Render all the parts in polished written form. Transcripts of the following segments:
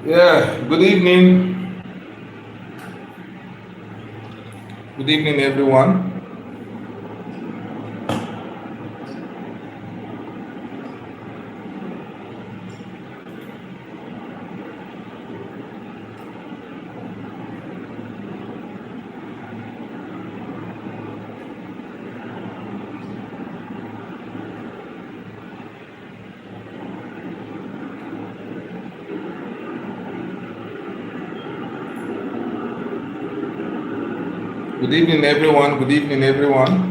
Yeah, good evening. Good evening, everyone. Good evening, everyone. Good evening, everyone.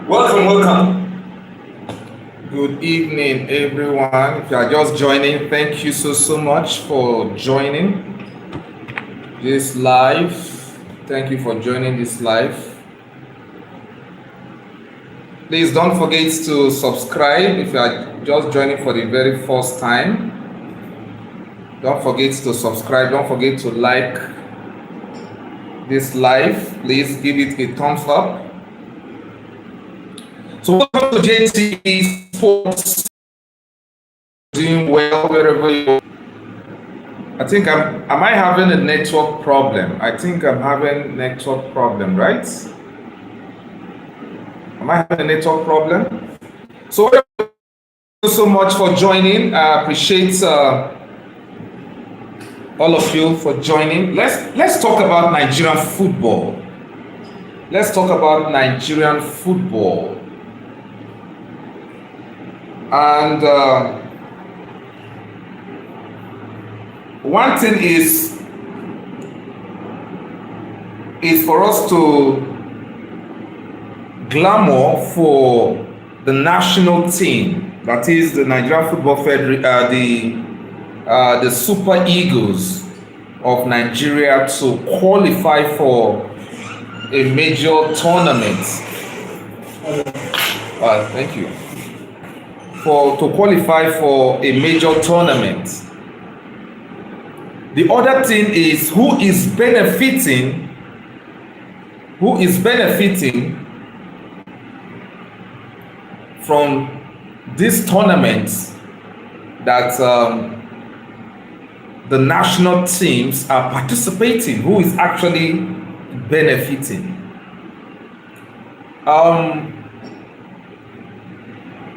Welcome, welcome. Good evening, everyone. If you are just joining, thank you so much for joining this live. Thank you for joining this live. Please don't forget to subscribe if you are just joining for the very first time. Don't forget to subscribe. Don't forget to like this live. Please give it a thumbs up. So welcome to JT Sports. Doing well wherever you are. I think am I having a network problem? I think I'm having network problem, right? Am I having a network problem? So thank you so much for joining. I appreciate all of you for joining. Let's talk about Nigerian football. Let's talk about Nigerian football. And one thing is for us to glamour for the national team, that is the Nigerian Football Federation, the Super Eagles of Nigeria, to qualify for a major tournament. Thank you. To qualify for a major tournament. The other thing is who is benefiting from this tournament that the national teams are participating, who is actually benefiting.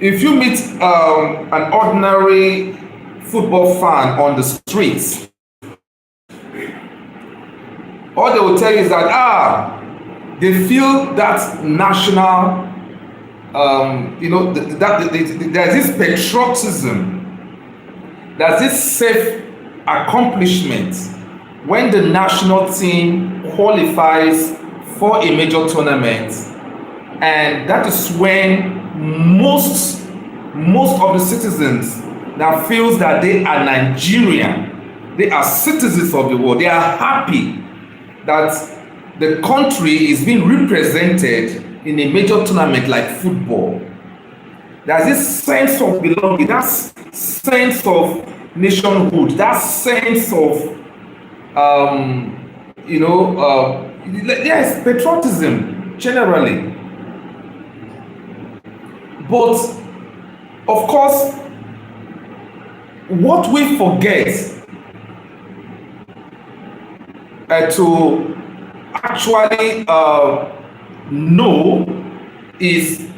If you meet an ordinary football fan on the streets, all they will tell you is that they feel that national, there's this patriotism, there's this self-accomplishment when the national team qualifies for a major tournament, and that is when most of the citizens that feels that they are Nigerian, they are citizens of the world, they are happy that the country is being represented in a major tournament like football. There's this sense of belonging, that sense of nationhood, that sense of yes, patriotism generally. But of course, what we forget to actually know is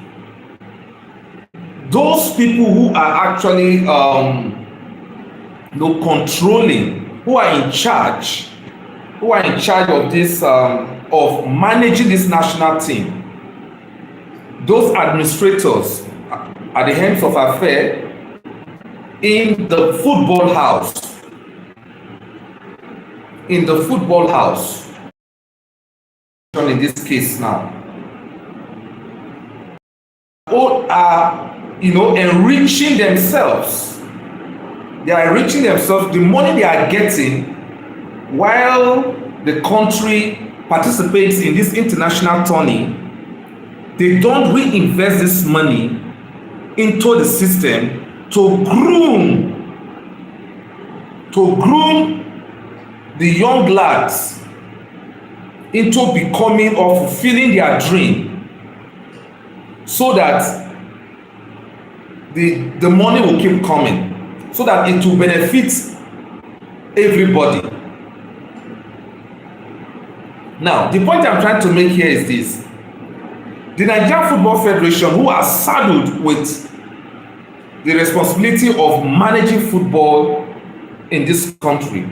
those people who are actually controlling, who are in charge of this of managing this national team. Those administrators at the helms of affairs in the football house. In this case now, all are enriching themselves. They are enriching themselves. The money they are getting while the country participates in this international tourney, they don't reinvest this money into the system to groom the young lads into becoming or fulfilling their dream. so that the money will keep coming, so that it will benefit everybody. Now, the point I'm trying to make here is this: the Nigerian Football Federation, who are saddled with the responsibility of managing football in this country,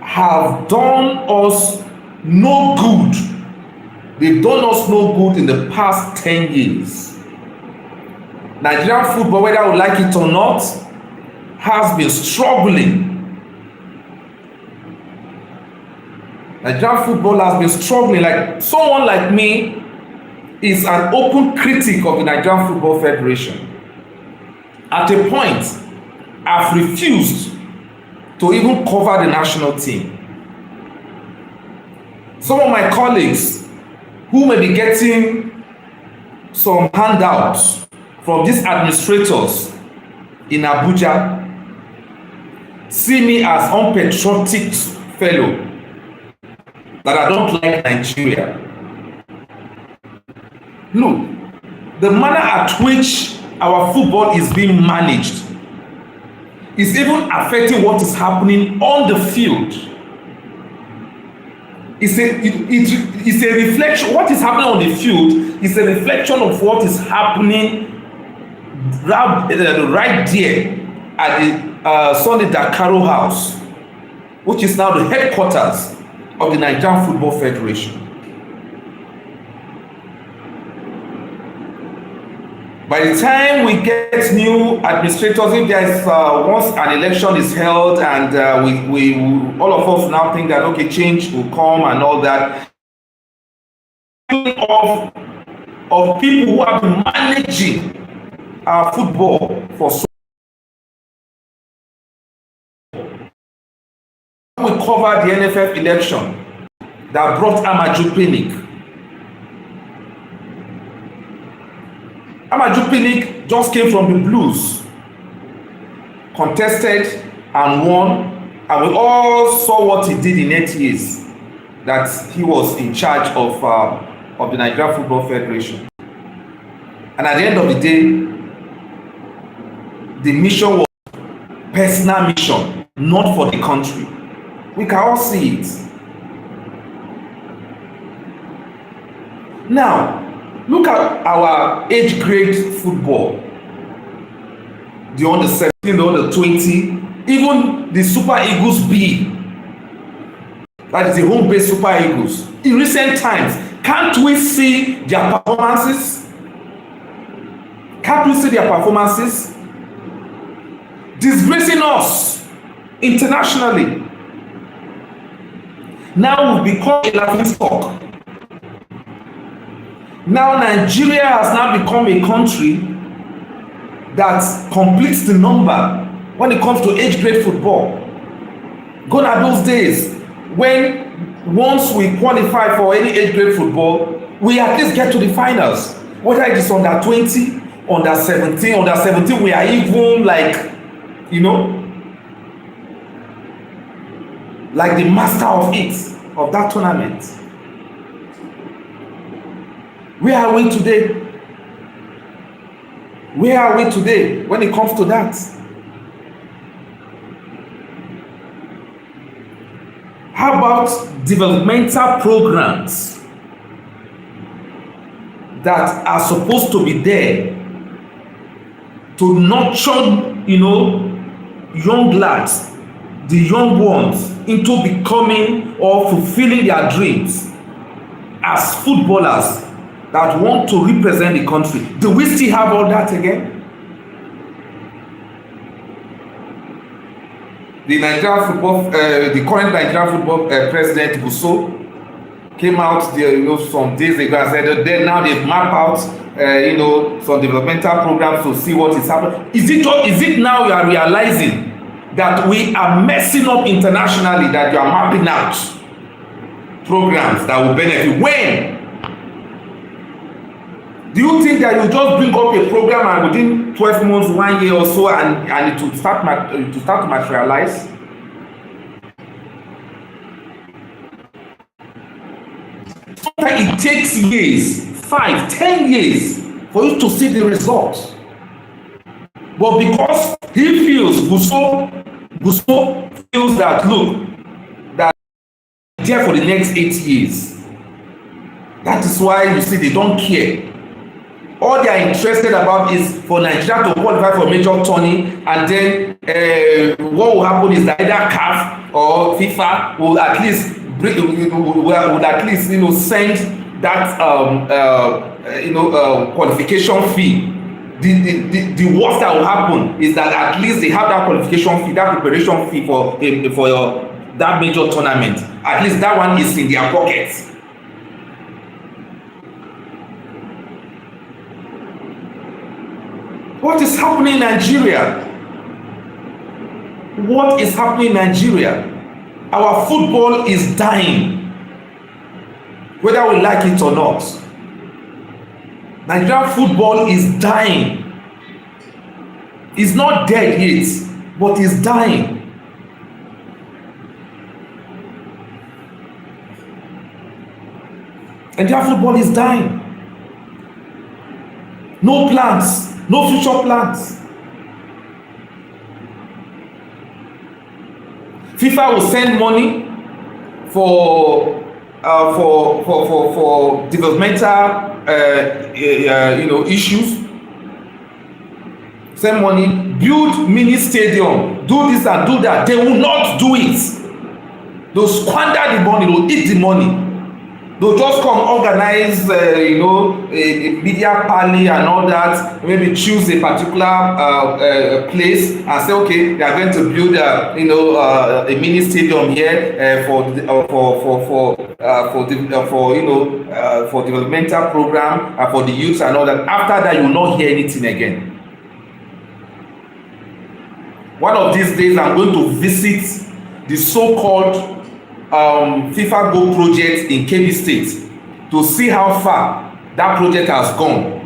have done us no good. They've done us no good in the past 10 years. Nigerian football, whether we like it or not, has been struggling. Nigerian football has been struggling. Like someone like me is an open critic of the Nigerian Football Federation. At a point, I've refused to even cover the national team. Some of my colleagues who may be getting some handouts from these administrators in Abuja see me as unpatriotic fellow, that I don't like Nigeria. Look, the manner at which our football is being managed is even affecting what is happening on the field. It's a reflection. What is happening on the field is a reflection of what is happening right there at the Sunday Dakaro House, which is now the headquarters of the Nigerian Football Federation. By the time we get new administrators, if there is once an election is held and we all of us now think that okay, change will come and all that, of people who have been managing our football for so long. We covered the NFF election that brought Amaju Pinnick. Amaju Pinnick just came from the Blues, contested and won, and we all saw what he did in 8 years that he was in charge of the Nigerian Football Federation. And at the end of the day, the mission was personal mission, not for the country. We can all see it. Now, look at our age grade football. The under 17, the under 20, even the Super Eagles B. That is the home based Super Eagles. In recent times, can't we see their performances? Can't we see their performances? Disgracing us internationally. Now we've become a laughing stock. Now Nigeria has now become a country that completes the number when it comes to age grade football. Gone are those days when once we qualify for any age grade football, we at least get to the finals. Whether it is under 20, under 17, we are even like, you know, like the master of it, of that tournament. Where are we today? Where are we today when it comes to that? How about developmental programs that are supposed to be there to nurture, you know, young lads, the young ones, into becoming or fulfilling their dreams as footballers that want to represent the country? Do we still have all that again? The Nigerian football, the current Nigerian football president Buso came out there, you know, some days ago and said that now they've mapped out, you know, some developmental programs to see what is happening. Is it now you are realizing that we are messing up internationally, that you are mapping out programs that will benefit? When? Do you think that you just bring up a program and within 12 months, 1 year or so, and it will start to materialize? Sometimes it takes years 5, 10 years for you to see the results. But because he feels, Gusto feels that, look, that there for the next 8 years. That is why you see they don't care. All they are interested about is for Nigeria to qualify for major tourney, and then what will happen is that either CAF or FIFA will at least send that qualification fee. The worst that will happen is that at least they have that qualification fee, that preparation fee for that major tournament. At least that one is in their pockets. What is happening in Nigeria? What is happening in Nigeria? Our football is dying, whether we like it or not. Nigerian football is dying. It's not dead yet, but it's dying. Nigerian football is dying. No plans. No future plans. FIFA will send money for developmental issues. Send money, build mini stadium, do this and do that. They will not do it. They'll squander the money. They'll eat the money. They'll just come organize, a media party and all that. Maybe choose a particular place and say, okay, they are going to build, a mini stadium here for developmental program for the youth and all that. After that, you will not hear anything again. One of these days, I'm going to visit the so-called FIFA Go project in Kebbi State to see how far that project has gone,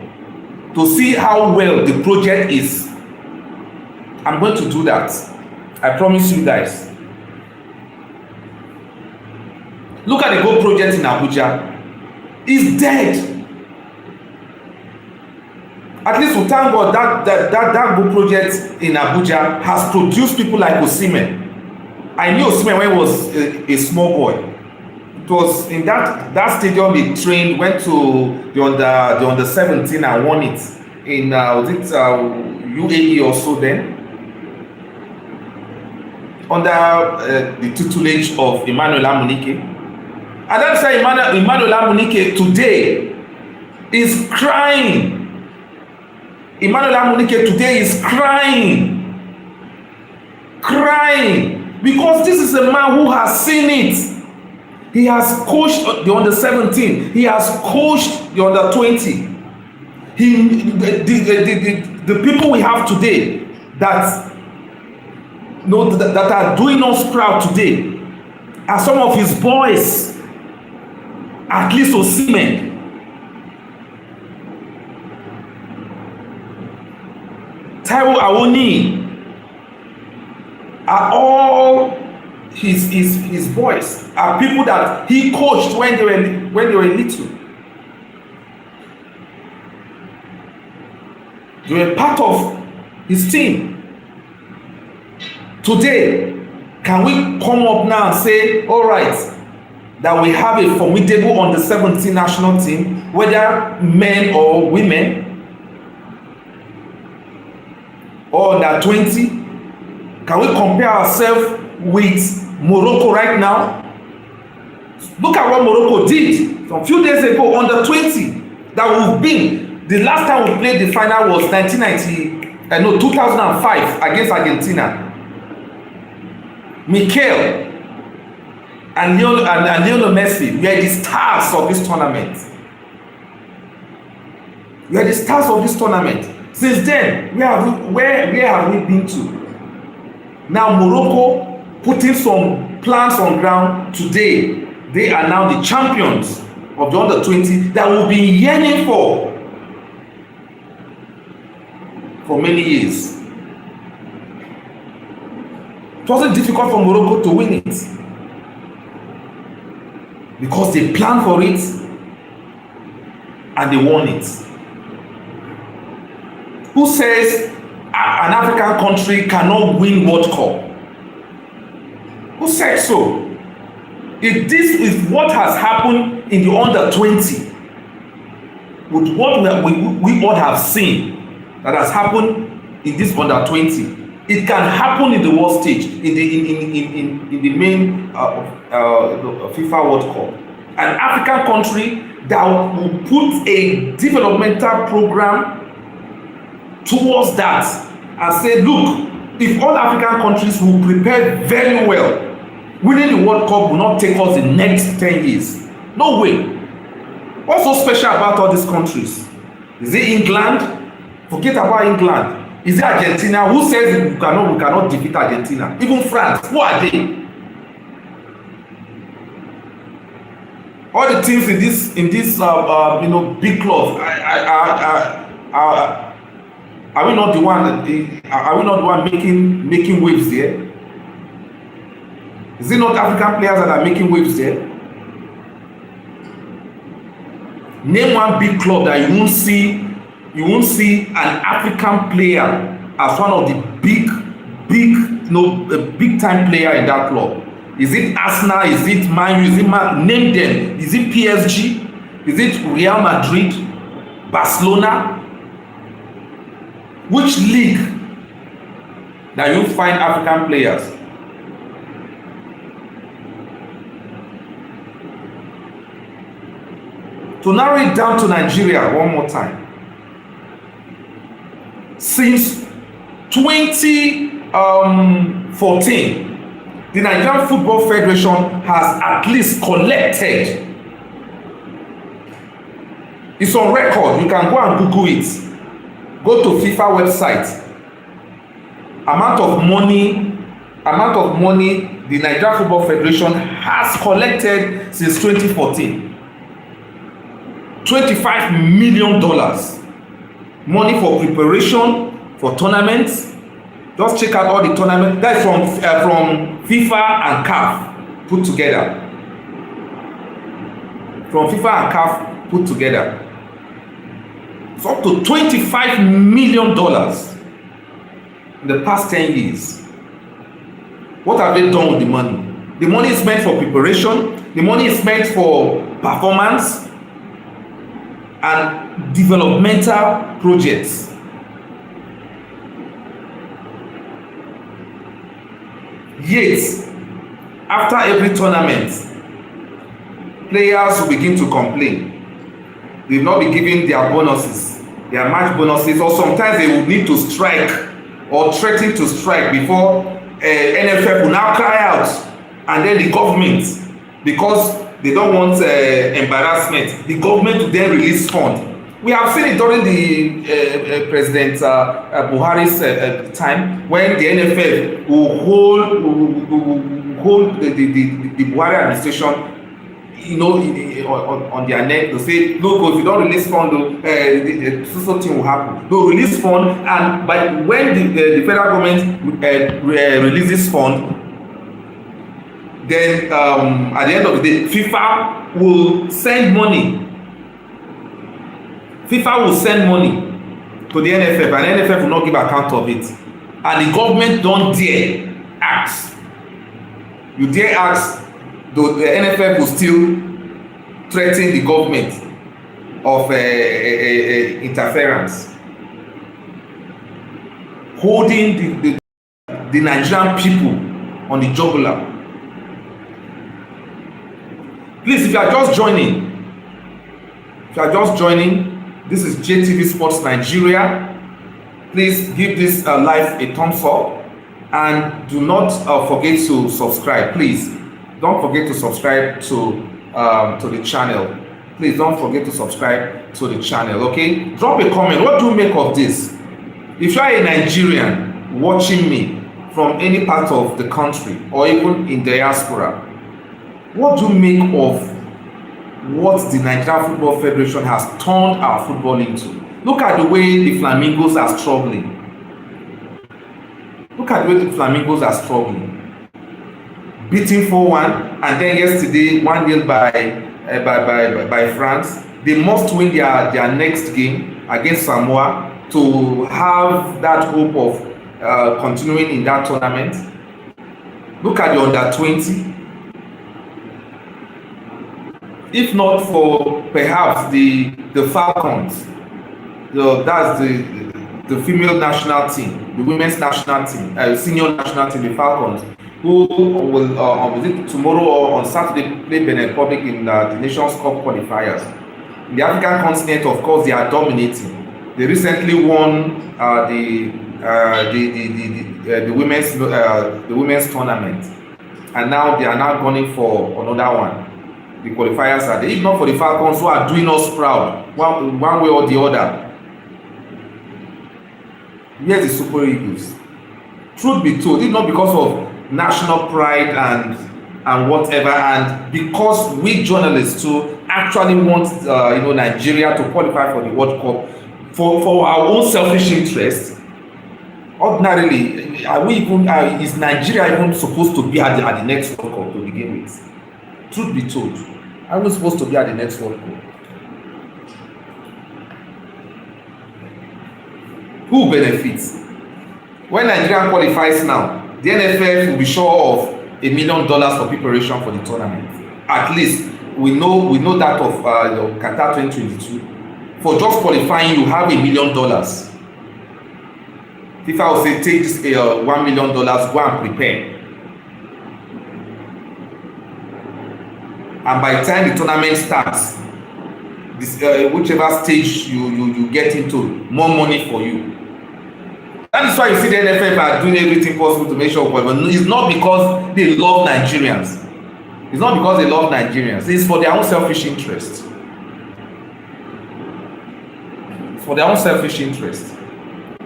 to see how well the project is. I'm going to do that. I promise you guys. Look at the Go project in Abuja. It's dead. At least we thank God that Go project in Abuja has produced people like Osimhen. I knew Osimhen when he was a small boy. It was in that stadium he trained, went to the under 17 and won it in UAE or so then, under the tutelage of Emmanuel Amunike. And that's why Emmanuel Amunike today is crying. Emmanuel Amunike today is crying. Because this is a man who has seen it. He has coached the under 17. He has coached the under 20. The people we have today that are doing us proud today are some of his boys. At least Osimhen. Taiwo Awoni are all his boys, are people that he coached when they were little. They were part of his team. Today, can we come up now and say, all right, that we have a formidable under 17 national team, whether men or women, or under 20? Can we compare ourselves with Morocco right now? Look at what Morocco did a few days ago, under 20, that we've been. The last time we played the final was 2005 against Argentina. Mikel and Lionel Messi were the stars of this tournament. Since then, where have we been to? Now Morocco putting some plans on ground today. They are now the champions of the under 20 that will be yearning for many years. It wasn't difficult for Morocco to win it because they planned for it and they won it? Who says an African country cannot win World Cup? Who said so? If this is what has happened in the under 20, with what we all have seen that has happened in this under 20, it can happen in the world stage, in the main FIFA World Cup. An African country that will put a developmental program towards that and say, look, if all African countries will prepare very well, winning the World Cup will not take us the next 10 years. No way. What's so special about all these countries? Is it England? Forget about England. Is it Argentina? Who says we cannot defeat Argentina? Even France. Who are they? All the teams in this big clubs. Are we not the one making waves there? Is it not African players that are making waves there? Name one big club that you won't see an African player as one of the big time player in that club. Is it Arsenal? Is it Man U? Is it name them? Is it PSG? Is it Real Madrid? Barcelona? Which league that you find African players? To narrow it down to Nigeria one more time. Since 2014, the Nigerian Football Federation has at least collected, it's on record, you can go and Google it, go to FIFA website, amount of money the Nigerian Football Federation has collected since 2014. $25 million money for preparation for tournaments. Just check out all the tournaments that's from FIFA and CAF put together. From FIFA and CAF put together. It's up to $25 million in the past 10 years. What have they done with the money? The money is meant for preparation. The money is meant for performance and developmental projects. Yet, after every tournament, players will begin to complain. They will not be given their bonuses, their match bonuses, or sometimes they will need to strike or threaten to strike before NFF will now cry out, and then the government, because they don't want embarrassment, the government will then release funds. We have seen it during the President Buhari's time, when the NFF will hold the Buhari administration, on their neck to say, look, if you don't release fund, something will happen. They'll release fund, and when the federal government releases fund, then at the end of the day, FIFA will send money. FIFA will send money to the NFF, and the NFF will not give account of it. And the government don't dare ask. You dare ask, the NFF will still threaten the government of interference, holding the Nigerian people on the jugular. Please, if you are just joining, this is JTV Sports Nigeria. Please give this live a thumbs up, and do not forget to subscribe. Please don't forget to subscribe to the channel. Please don't forget to subscribe to the channel. Okay, drop a comment. What do you make of this? If you are a Nigerian watching me from any part of the country or even in diaspora, what do you make of what the Nigerian Football Federation has turned our football into? Look at the way the Flamingos are struggling. Look at the way the Flamingos are struggling. Beating 4-1, and then yesterday 1-0 by France. They must win their next game against Samoa to have that hope of continuing in that tournament. Look at the under-20. If not for perhaps the Falcons, that's the female national team, the women's national team, senior national team, the Falcons, who will was it tomorrow or on Saturday play Benin Republic in the Nations Cup qualifiers. In the African continent, of course, they are dominating. They recently won the women's tournament, and now they are now gunning for another one. The qualifiers are there. If not for the Falcons, who are doing us proud one way or the other. Here's the Super Eagles. Truth be told, if not because of national pride and whatever, and because we journalists too actually want Nigeria to qualify for the World Cup for our own selfish interest. Ordinarily, is Nigeria even supposed to be at the next World Cup to begin with? Truth be told, are we supposed to be at the next World Cup? Who benefits? When Nigeria qualifies now, the NFF will be sure of $1 million for preparation for the tournament. At least we know that of Qatar 2022. For just qualifying, you have $1 million. FIFA will say, take this $1 million, go and prepare. And by the time the tournament starts, whichever stage you get into, more money for you. That is why you see the NFF are doing everything possible to make sure, but it's not because they love Nigerians. It's not because they love Nigerians. It's for their own selfish interest. For their own selfish interest.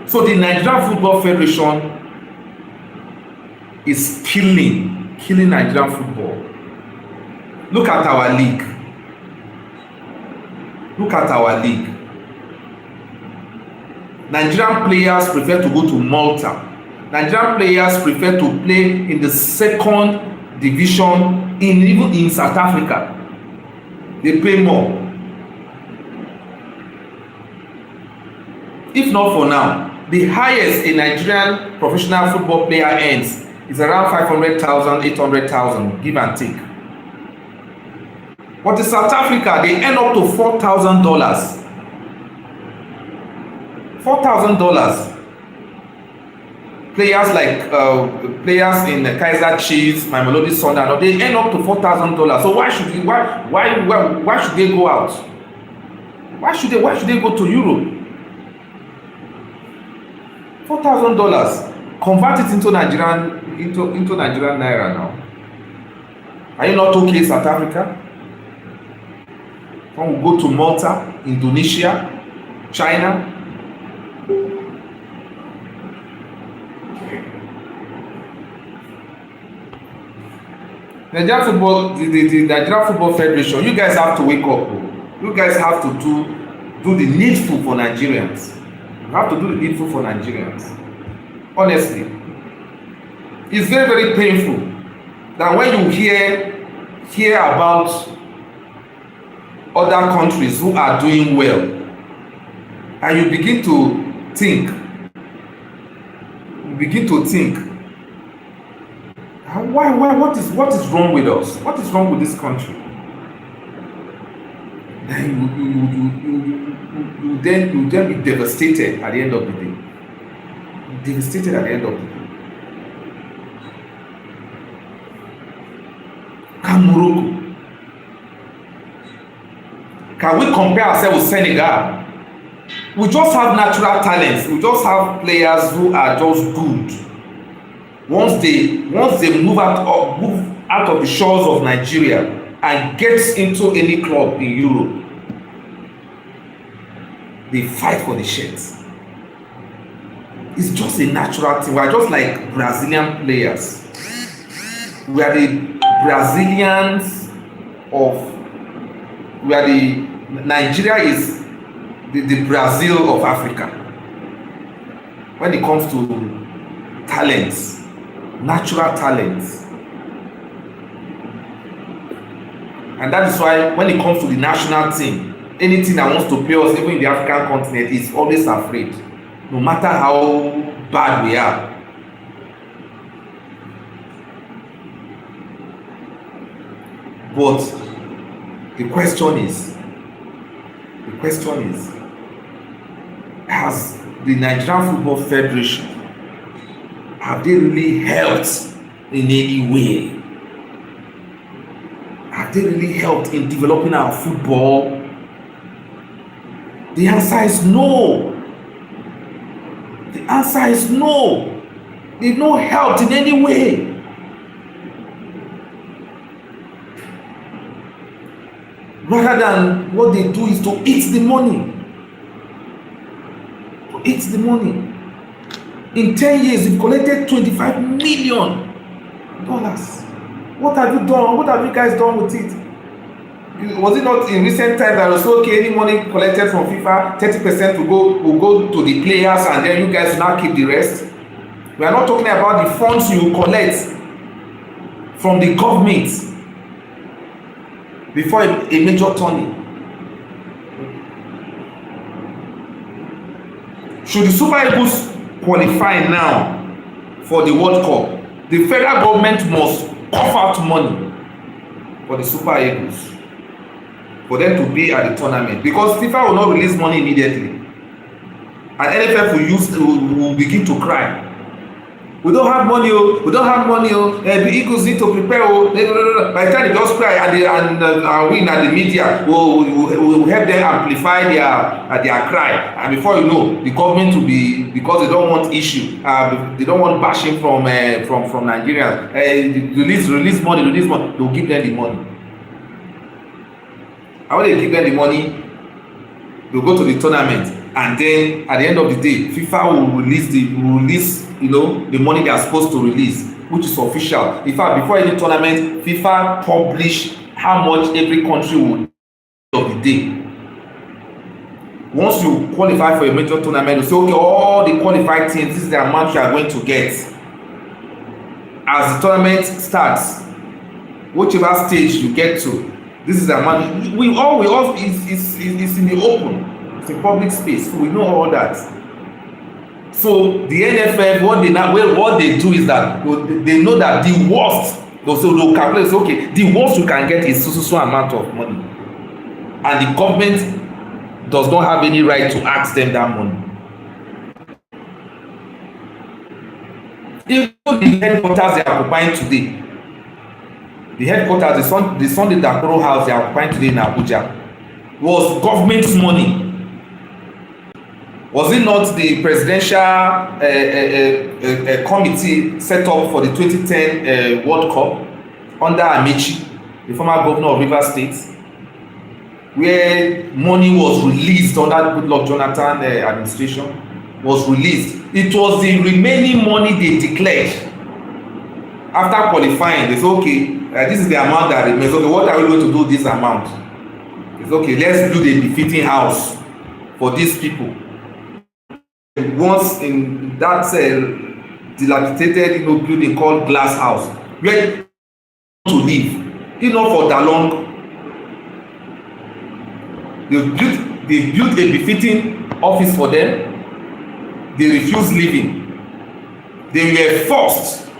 So the Nigerian Football Federation is killing Nigerian football. Look at our league. Look at our league. Nigerian players prefer to go to Malta. Nigerian players prefer to play in the second division even in South Africa. They pay more. If not for now, the highest a Nigerian professional football player earns is around 500,000, 800,000, give and take. But in South Africa, they earn up to $4,000. $4,000. Players like players in Kaizer Chiefs, Mamelodi Sundowns, they earn up to $4,000. So why should they go out? Why should they go to Europe? $4,000. Convert it into Nigerian naira now. Are you not okay, South Africa? When we go to Malta, Indonesia, China. The Nigerian Football Federation, you guys have to wake up. You guys have to do the needful for Nigerians. You have to do the needful for Nigerians. Honestly, it's very, very painful that when you hear about other countries who are doing well, and you begin to think, what is wrong with us? What is wrong with this country? Then you then be devastated at the end of the day. Devastated at the end of the day. Can Morocco? Can we compare ourselves with Senegal? We just have natural talents. We just have players who are just good. Once they move out of the shores of Nigeria and get into any club in Europe, they fight for the shirts. It's just a natural thing. We are just like Brazilian players. We are the Brazilians Nigeria is the Brazil of Africa when it comes to talents, natural talents. And that is why when it comes to the national team, anything that wants to pay us, even in the African continent, is always afraid, no matter how bad we are. But the question is, has the Nigerian Football Federation, have they really helped in any way? Have they really helped in developing our football? The answer is no. The answer is no. They've not helped in any way. Rather than what they do is to eat the money. To eat the money. In 10 years, they've collected $25 million. What have you done? What have you guys done with it? Was it not in recent times that was okay, any money collected from FIFA, 30% will go to the players, and then you guys will now keep the rest? We are not talking about the funds you collect from the government before a major tourney. Should the Super Eagles qualify now for the World Cup, the federal government must cough out money for the Super Eagles for them to be at the tournament, because FIFA will not release money immediately, and NFF will begin to cry. We don't have money, the Eagles need to prepare. By the time they just cry and win at the media, we'll help them amplify their cry, and before you know, the government will be, because they don't want issue, they don't want bashing from Nigerians, release money, they'll give them the money. And when they give them the money, they'll go to the tournament, and then at the end of the day, FIFA will release the money they are supposed to release, which is official. In fact, before any tournament, FIFA publish how much every country will at the end of the day. Once you qualify for a major tournament, you say, okay, all the qualified teams, this is the amount you are going to get. As the tournament starts, whichever stage you get to, this is the amount. We all it's in the open. It's in public space. So we know all that. So the NFF, what they do is that they know that the worst, so they'll calculate, okay, the worst you can get is so amount of money, and the government does not have any right to ask them that money. Even the headquarters they are occupying today, the Sunday Dakoro house they are occupying today in Abuja, was government money. Was it not the presidential committee set up for the 2010 World Cup under Amechi, the former governor of Rivers State, where money was released under Goodluck Jonathan administration, was released? It was the remaining money they declared after qualifying. They said, okay, this is the amount that remains. Okay, what are we going to do with this amount? It's okay, let's build a befitting house for these people. Once in that dilapidated building called Glass House, where to live, not for that long. They built a befitting office for them. They refused living. They were forced.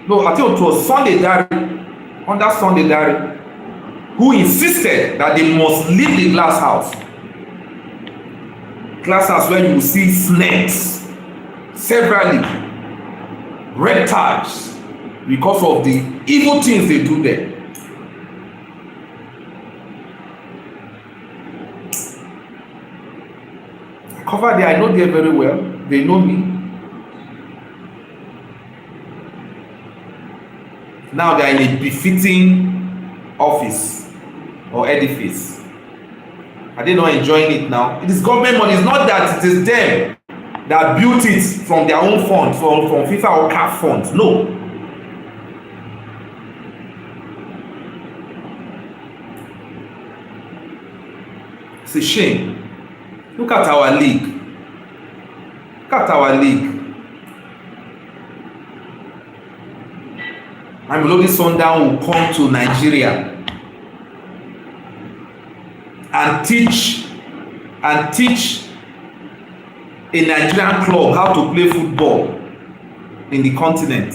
No, I think it was Sunday Diary, under Sunday Diary, who insisted that they must leave the Glass House. Glass House, where you will see snakes, severally, reptiles, because of the evil things they do there. I cover there, I know there very well. They know me. Now they are in a befitting office or edifice. Are they not enjoying it now? It is government money. It's not that it is them that built it from their own funds, from FIFA or CAF funds. No. It's a shame. Look at our league. Look at our league. Mamelodi Sundowns will come to Nigeria and teach and teach a Nigerian club how to play football in the continent.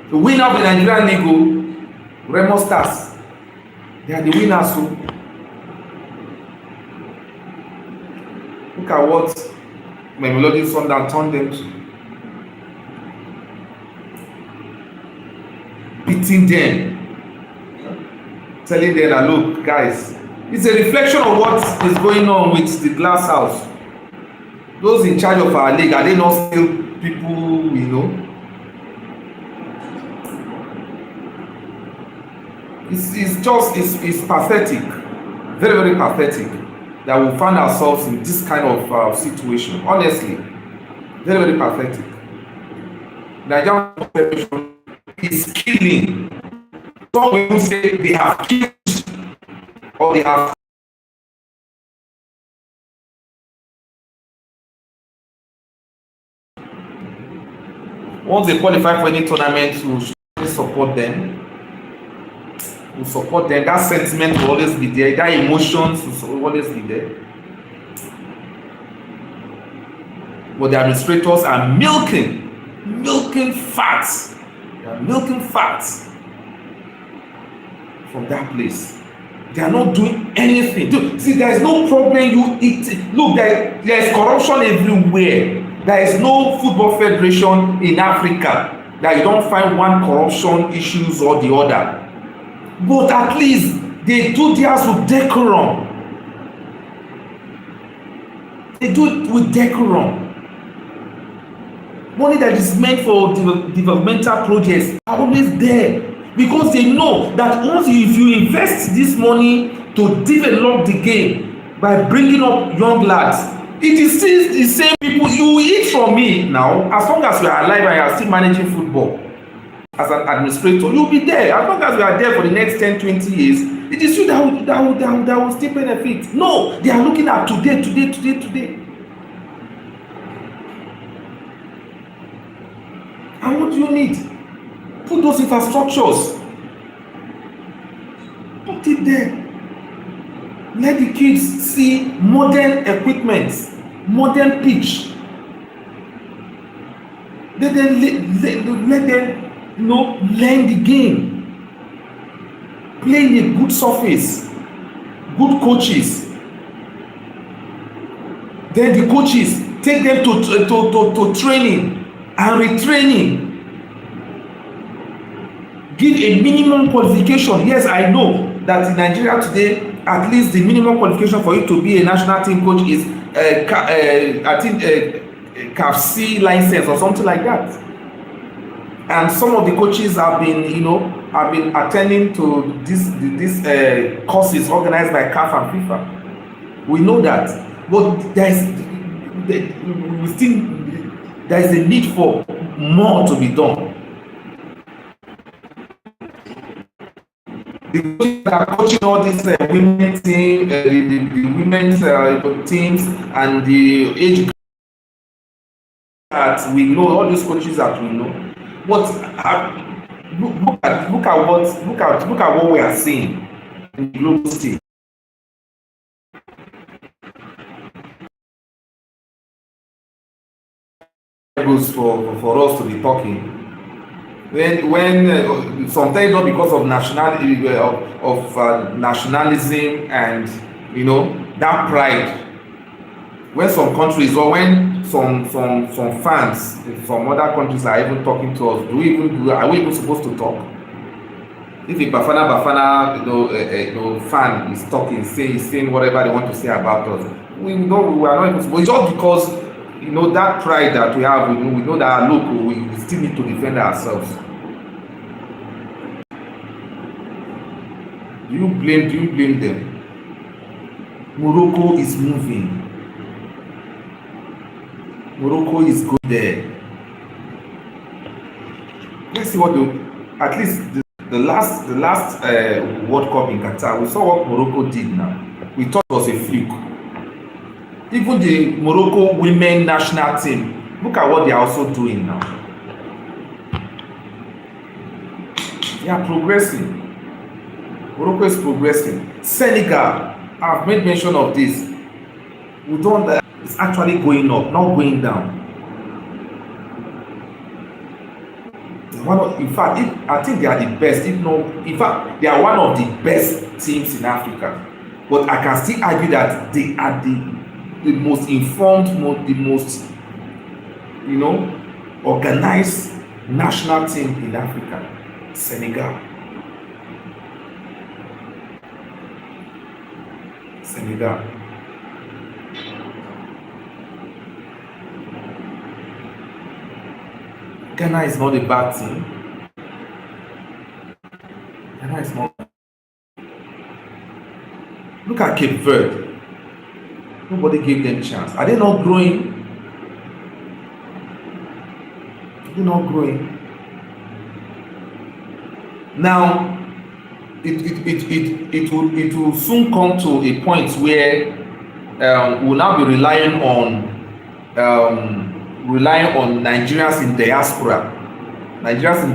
The winner of the Nigerian League, Remo Stars, they are the winners. So look at what Mamelodi Sundowns turned them to. Beating them, telling them that, look guys, it's a reflection of what is going on with the glass house. Those in charge of our league, are they not still people, it's pathetic, very, very pathetic that we find ourselves in this kind of situation. Honestly, very, very pathetic. Nigerian population is killing. Some people say they have killed or they have once they qualify for any tournament, we should support them. We support them. That sentiment will always be there. That emotions will always be there. But the administrators are milking facts. They are milking facts from that place. They are not doing anything. See, there is no problem. Look, there is corruption everywhere. There is no football federation in Africa that you don't find one corruption issues or the other. But at least they do theirs with decorum. They do it with decorum. Money that is meant for developmental projects are always there, because they know that once if you invest this money to develop the game by bringing up young lads, it is still the same people you will eat from me now. As long as you are alive and you are still managing football as an administrator, you'll be there. As long as you are there for the next 10-20 years, it is you that will still benefit. No, they are looking at today. And what do you need? Put those infrastructures. Put it there. Let the kids see modern equipment, modern pitch. Let them learn the game. Play in a good surface, good coaches. Then the coaches take them to training and retraining. Give a minimum qualification. Yes, I know that in Nigeria today, at least the minimum qualification for you to be a national team coach is I think CAF license or something like that. And some of the coaches have been attending to these courses organized by CAF and FIFA. We know that, but there is a need for more to be done. The coaches that are coaching all these women team, the women's teams, and the age that we know, all these coaches that we know. But look at what we are seeing in the global stage. For us to be talking when sometimes not because of nationalism and that pride, when some countries or when some fans from other countries are even talking to us, are we even supposed to talk? If a Bafana fan is talking, saying whatever they want to say about us, we are not even supposed, just because that pride that we have, we know that look, we still need to defend ourselves. Do you blame them? Morocco is moving. Morocco is good there. Let's see what at least the last World Cup in Qatar, we saw what Morocco did now. We thought it was a fluke. Even the Morocco women national team, look at what they are also doing now. They are progressing. Morocco is progressing. Senegal, I've made mention of this. We don't. It's actually going up, not going down. In fact, I think they are the best. If not, in fact, they are one of the best teams in Africa. But I can still argue that they are the most informed, the most, organized national team in Africa. Senegal. Ghana is not a bad team. Ghana is not. Look at Cape Verde. Nobody gave them a chance. Are they not growing? Now, it will soon come to a point where we'll now be relying on Nigerians in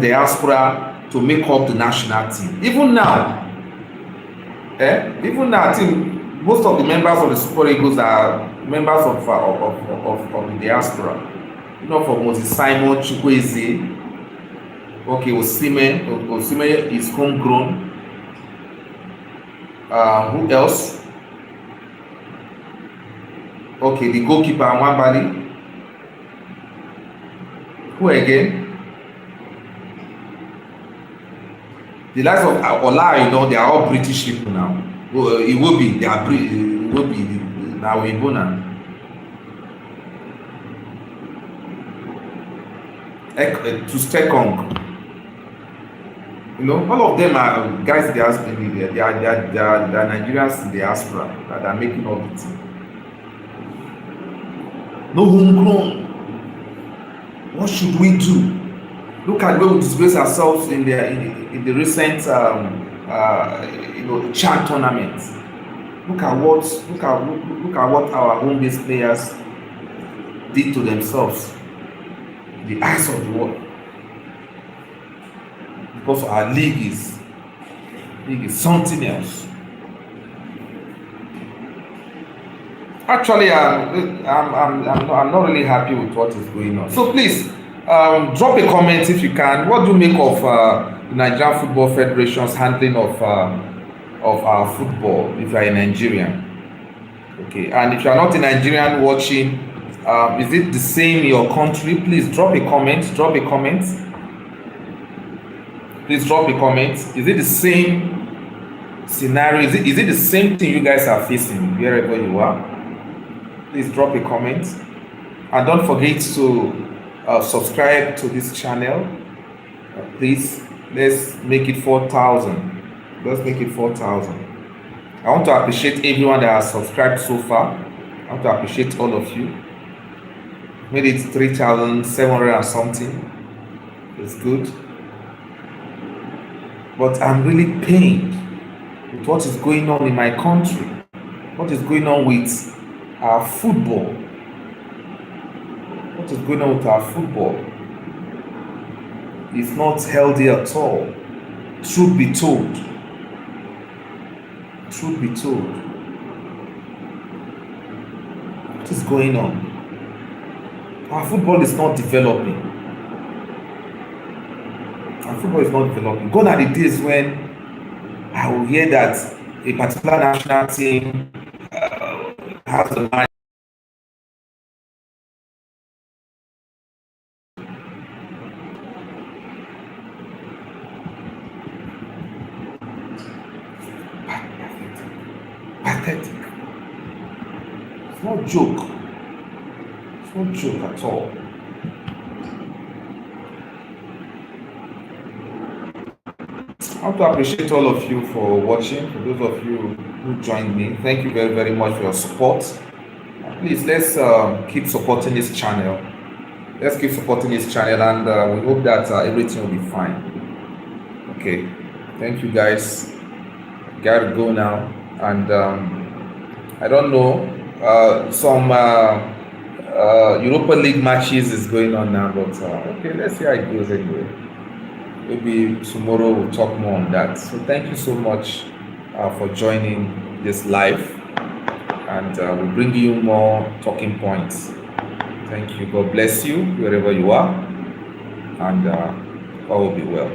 diaspora to make up the national team. Even now, I think most of the members of the Super Eagles are members of the diaspora. For Moses Simon, Chukwueze, Osimhen is homegrown. Who else? The goalkeeper Nwabali. Who again? The likes of Ola, they are all British people now. It will be now Ibona. To Stekong. All of them are guys they are Nigerians in the diaspora that are making all the team. No homegrown. What should we do? Look at where we disgrace ourselves in the recent Chad tournament. Look at what our home-based players did to themselves in the eyes of the world. Because our league is something else. Actually, I'm not really happy with what is going on. So please, drop a comment if you can. What do you make of the Nigerian Football Federation's handling of our football? If you are a Nigerian, okay, and if you are not a Nigerian watching, is it the same in your country? Please drop a comment. Please drop a comment. Is it the same scenario? Is it the same thing you guys are facing wherever you are? Please drop a comment, and don't forget to subscribe to this channel. Please, let's make it 4,000. I want to appreciate everyone that has subscribed so far. I want to appreciate all of you. Made it 3,700 and something. It's good. But I'm really pained with what is going on in my country. What is going on with our football? What is going on with our football? It's not healthy at all. Truth be told. What is going on? Our football is not developing. Gone are the days when I will hear that a particular national team has a line. Pathetic. It's not joke. It's not joke at all. I want to appreciate all of you for watching. For those of you who joined me, thank you very, very much for your support. Please, let's keep supporting this channel. And we hope that everything will be fine. Okay, thank you guys. Gotta go now. And I don't know, some Europa League matches is going on now, but okay, let's see how it goes anyway. maybe tomorrow we'll talk more on that. So thank you so much for joining this live, and we'll bring you more talking points. Thank you. God bless you wherever you are, and all will be well.